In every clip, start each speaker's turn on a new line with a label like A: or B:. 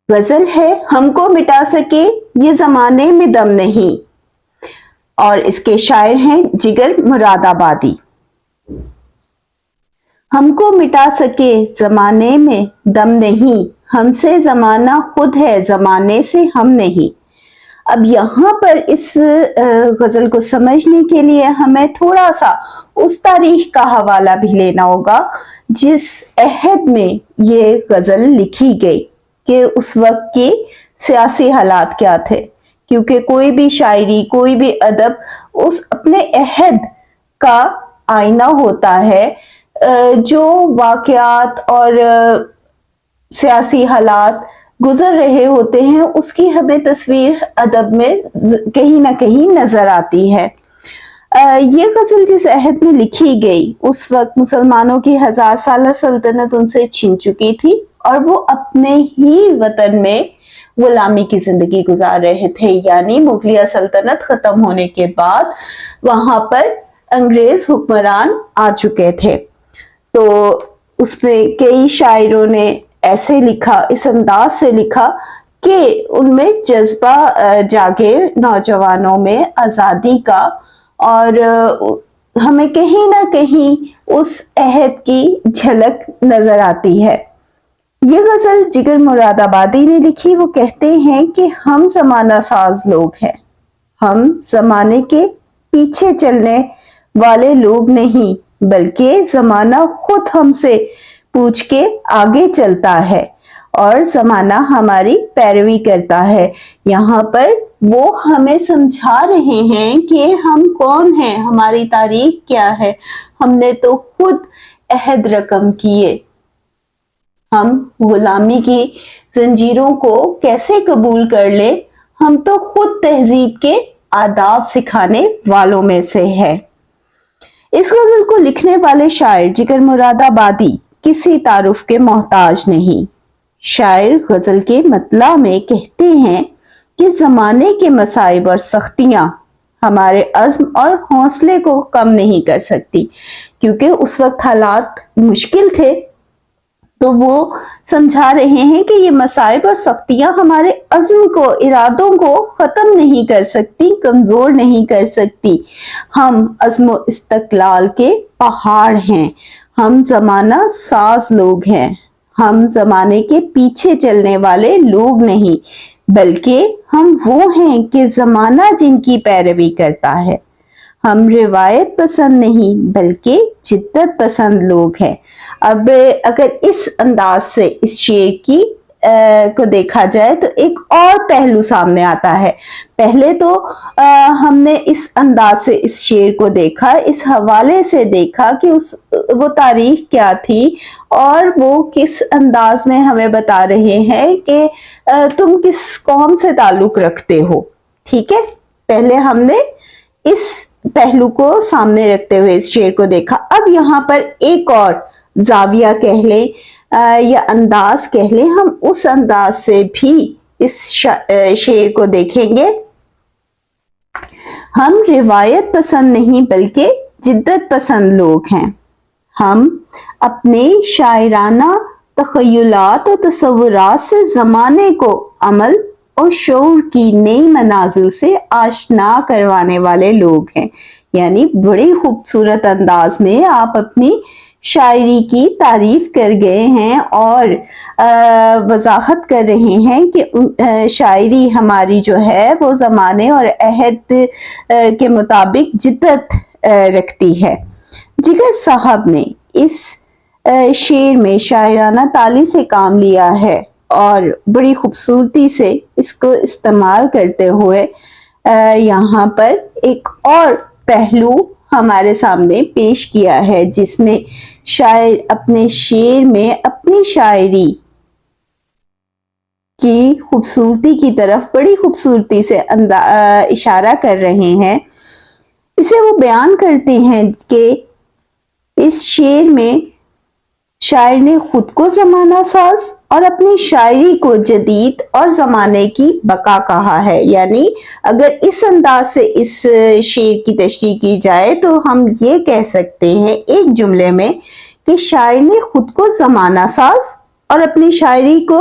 A: غزل ہے ہم کو مٹا سکے یہ زمانے میں دم نہیں، اور اس کے شاعر ہیں جگر مراد آبادی۔ ہم کو مٹا سکے زمانے میں دم نہیں، ہم سے زمانہ خود ہے زمانے سے ہم نہیں۔ اب یہاں پر اس غزل کو سمجھنے کے لیے ہمیں تھوڑا سا اس تاریخ کا حوالہ بھی لینا ہوگا جس عہد میں یہ غزل لکھی گئی، کہ اس وقت کے سیاسی حالات کیا تھے، کیونکہ کوئی بھی شاعری، کوئی بھی ادب اس اپنے عہد کا آئینہ ہوتا ہے۔ جو واقعات اور سیاسی حالات گزر رہے ہوتے ہیں اس کی ہمیں تصویر ادب میں کہیں نہ کہیں نظر آتی ہے۔ یہ غزل جس عہد میں لکھی گئی اس وقت مسلمانوں کی 1000 سالہ سلطنت ان سے چھن چکی تھی، اور وہ اپنے ہی وطن میں غلامی کی زندگی گزار رہے تھے، یعنی مغلیہ سلطنت ختم ہونے کے بعد وہاں پر انگریز حکمران آ چکے تھے۔ تو اس میں کئی شاعروں نے ایسے لکھا، اس انداز سے لکھا کہ ان میں جذبہ جاگے نوجوانوں میں آزادی کا، اور ہمیں کہیں نہ کہیں اس عہد کی جھلک نظر آتی ہے۔ یہ غزل جگر مراد آبادی نے لکھی۔ وہ کہتے ہیں کہ ہم زمانہ ساز لوگ ہیں، ہم زمانے کے پیچھے چلنے والے لوگ نہیں، بلکہ زمانہ خود ہم سے پوچھ کے آگے چلتا ہے اور زمانہ ہماری پیروی کرتا ہے۔ یہاں پر وہ ہمیں سمجھا رہے ہیں کہ ہم کون ہیں، ہماری تاریخ کیا ہے۔ ہم نے تو خود عہد رقم کیے، ہم غلامی کی زنجیروں کو کیسے قبول کر لے، ہم تو خود تہذیب کے آداب سکھانے والوں میں سے ہے۔ اس غزل کو لکھنے والے شاعر جگر مراد آبادی کسی تعارف کے محتاج نہیں۔ شاعر غزل کے مطلع میں کہتے ہیں کہ زمانے کے مصائب اور سختیاں ہمارے عزم اور حوصلے کو کم نہیں کر سکتی، کیونکہ اس وقت حالات مشکل تھے، تو وہ سمجھا رہے ہیں کہ یہ مصائب اور سختیاں ہمارے عزم کو، ارادوں کو ختم نہیں کر سکتی، کمزور نہیں کر سکتی۔ ہم عزم و استقلال کے پہاڑ ہیں، ہم زمانہ ساز لوگ ہیں، ہم زمانے کے پیچھے چلنے والے لوگ نہیں، بلکہ ہم وہ ہیں کہ زمانہ جن کی پیروی کرتا ہے۔ ہم روایت پسند نہیں بلکہ جدت پسند لوگ ہیں۔ اب اگر اس انداز سے اس شعر کو دیکھا جائے تو ایک اور پہلو سامنے آتا ہے۔ پہلے تو ہم نے اس انداز سے اس شعر کو دیکھا، اس حوالے سے دیکھا کہ وہ تاریخ کیا تھی اور وہ کس انداز میں ہمیں بتا رہے ہیں کہ تم کس قوم سے تعلق رکھتے ہو، ٹھیک ہے۔ پہلے ہم نے اس پہلو کو سامنے رکھتے ہوئے اس شعر کو دیکھا۔ اب یہاں پر ایک اور زاویہ کہہ لیں یا انداز کہہ لیں، ہم اس انداز سے بھی اس شعر کو دیکھیں گے۔ ہم روایت پسند نہیں بلکہ جدت پسند لوگ ہیں۔ ہم اپنے شاعرانہ تخیلات و تصورات سے زمانے کو عمل اور شعور کی نئی منازل سے آشنا کروانے والے لوگ ہیں۔ یعنی بڑی خوبصورت انداز میں آپ اپنی شاعری کی تعریف کر گئے ہیں اور وضاحت کر رہے ہیں کہ شاعری ہماری جو ہے وہ زمانے اور عہد کے مطابق جدت رکھتی ہے۔ جگر صاحب نے اس شعر میں شاعرانہ تالی سے کام لیا ہے اور بڑی خوبصورتی سے اس کو استعمال کرتے ہوئے یہاں پر ایک اور پہلو ہمارے سامنے پیش کیا ہے، جس میں شاعر اپنے شعر میں اپنی شاعری کی خوبصورتی کی طرف بڑی خوبصورتی سے اشارہ کر رہے ہیں۔ اسے وہ بیان کرتے ہیں کہ اس شعر میں شاعر نے خود کو زمانہ ساز اور اپنی شاعری کو جدید اور زمانے کی بقا کہا ہے۔ یعنی اگر اس انداز سے اس شعر کی تشریح کی جائے تو ہم یہ کہہ سکتے ہیں ایک جملے میں کہ شاعر نے خود کو زمانہ ساز اور اپنی شاعری کو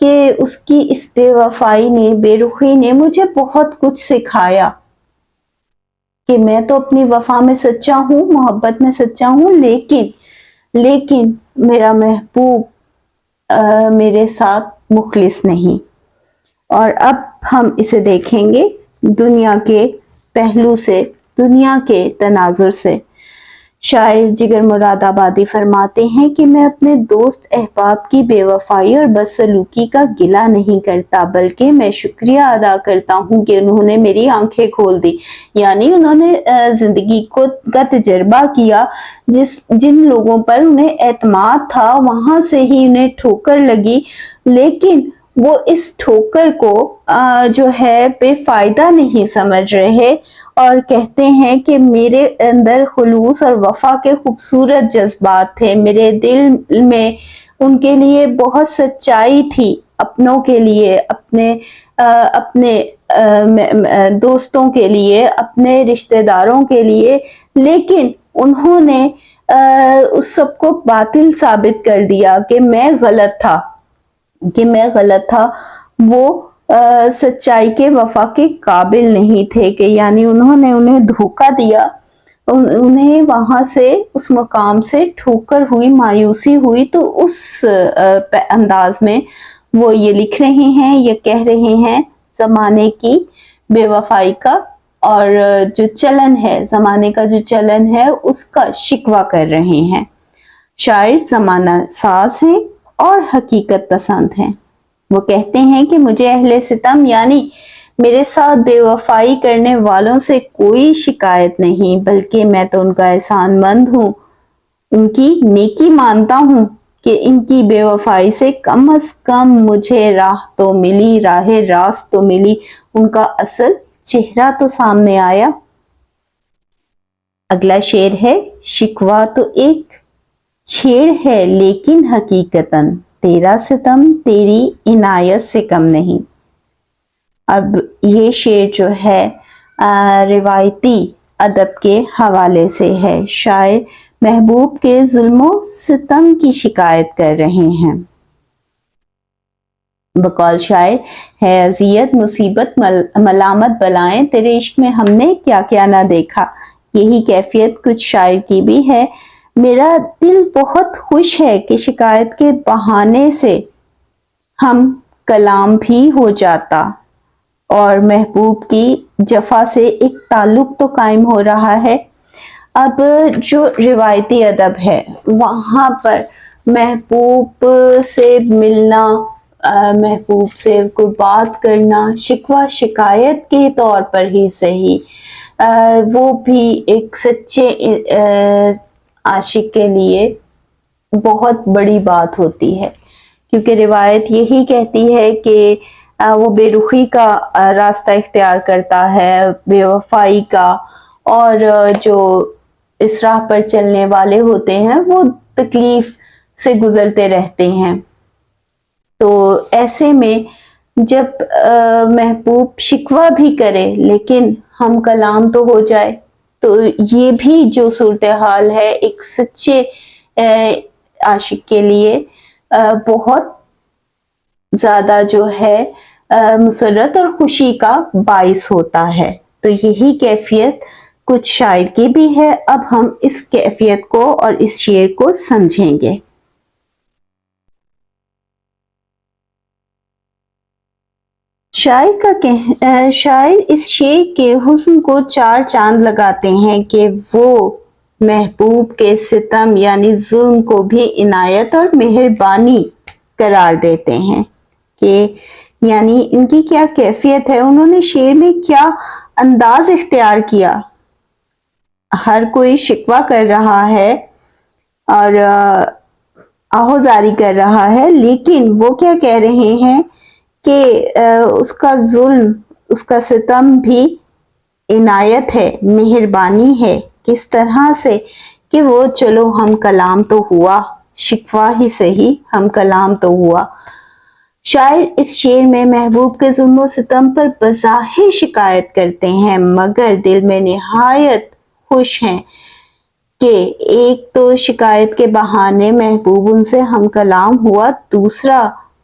A: کہ اس کی اس بے وفائی نے، بے رخی نے مجھے بہت کچھ سکھایا کہ میں تو اپنی وفا میں سچا ہوں، محبت میں سچا ہوں، لیکن میرا محبوب میرے ساتھ مخلص نہیں۔ اور اب ہم اسے دیکھیں گے دنیا کے پہلو سے، دنیا کے تناظر سے۔ شاعر جگر مراد آبادی فرماتے ہیں کہ میں اپنے دوست احباب کی بے وفائی اور بدسلوکی کا گلہ نہیں کرتا، بلکہ میں شکریہ ادا کرتا ہوں کہ انہوں نے میری آنکھیں کھول دی، یعنی انہوں نے زندگی کا تجربہ کیا، جن لوگوں پر انہیں اعتماد تھا وہاں سے ہی انہیں ٹھوکر لگی، لیکن وہ اس ٹھوکر کو جو ہے بے فائدہ نہیں سمجھ رہے اور کہتے ہیں کہ میرے اندر خلوص اور وفا کے خوبصورت جذبات تھے، میرے دل میں ان کے لیے بہت سچائی تھی، اپنوں کے لیے، اپنے دوستوں کے لیے، اپنے رشتہ داروں کے لیے، لیکن انہوں نے اس سب کو باطل ثابت کر دیا کہ میں غلط تھا، وہ سچائی کے، وفا کے قابل نہیں تھے، کہ یعنی انہوں نے انہیں دھوکہ دیا، انہیں وہاں سے، اس مقام سے ٹھوکر ہوئی، مایوسی ہوئی۔ تو اس انداز میں وہ یہ لکھ رہے ہیں، یہ کہہ رہے ہیں زمانے کی بے وفائی کا، اور جو چلن ہے، زمانے کا جو چلن ہے اس کا شکوہ کر رہے ہیں۔ شاعر زمانہ ساز ہیں اور حقیقت پسند ہیں۔ وہ کہتے ہیں کہ مجھے اہل ستم یعنی میرے ساتھ بے وفائی کرنے والوں سے کوئی شکایت نہیں، بلکہ میں تو ان کا احسان مند ہوں، ان کی نیکی مانتا ہوں کہ ان کی بے وفائی سے کم از کم مجھے راہ تو ملی، راہ راست تو ملی، ان کا اصل چہرہ تو سامنے آیا۔ اگلا شعر ہے، شکوہ تو ایک چھیڑ ہے لیکن حقیقتاً تیرا ستم تیری عنایت سے کم نہیں۔ اب یہ شعر جو ہے روایتی ادب کے حوالے سے ہے، شاعر محبوب کے ظلم و ستم کی شکایت کر رہے ہیں۔ بقول شاعر، ہے اذیت مصیبت ملامت بلائیں، تیرے عشق میں ہم نے کیا کیا نہ دیکھا۔ یہی کیفیت کچھ شاعر کی بھی ہے۔ میرا دل بہت خوش ہے کہ شکایت کے بہانے سے ہم کلام بھی ہو جاتا اور محبوب کی جفا سے ایک تعلق تو قائم ہو رہا ہے۔ اب جو روایتی ادب ہے وہاں پر محبوب سے ملنا، محبوب سے کوئی بات کرنا، شکوہ شکایت کے طور پر ہی صحیح، وہ بھی ایک سچے عاشق کے لیے بہت بڑی بات ہوتی ہے، کیونکہ روایت یہی کہتی ہے کہ وہ بے رخی کا راستہ اختیار کرتا ہے، بے وفائی کا، اور جو اس راہ پر چلنے والے ہوتے ہیں وہ تکلیف سے گزرتے رہتے ہیں۔ تو ایسے میں جب محبوب شکوہ بھی کرے لیکن ہم کلام تو ہو جائے، تو یہ بھی جو صورتحال ہے ایک سچے عاشق کے لیے بہت زیادہ جو ہے مسرت اور خوشی کا باعث ہوتا ہے۔ تو یہی کیفیت کچھ شاعر کی بھی ہے۔ اب ہم اس کیفیت کو اور اس شعر کو سمجھیں گے۔ شاعر اس شعر کے حسن کو چار چاند لگاتے ہیں کہ وہ محبوب کے ستم یعنی ظلم کو بھی عنایت اور مہربانی قرار دیتے ہیں، کہ یعنی ان کی کیا کیفیت ہے، انہوں نے شعر میں کیا انداز اختیار کیا۔ ہر کوئی شکوہ کر رہا ہے اور آہوزاری کر رہا ہے، لیکن وہ کیا کہہ رہے ہیں کہ اس کا ظلم، اس کا ستم بھی عنایت ہے، مہربانی ہے۔ کس طرح سے کہ وہ چلو ہم کلام تو ہوا، شکوہ ہی صحیح، ہم کلام تو ہوا۔ شاعر اس شعر میں محبوب کے ظلم و ستم پر بظاہر شکایت کرتے ہیں، مگر دل میں نہایت خوش ہیں کہ ایک تو شکایت کے بہانے محبوب ان سے ہم کلام ہوا، دوسرا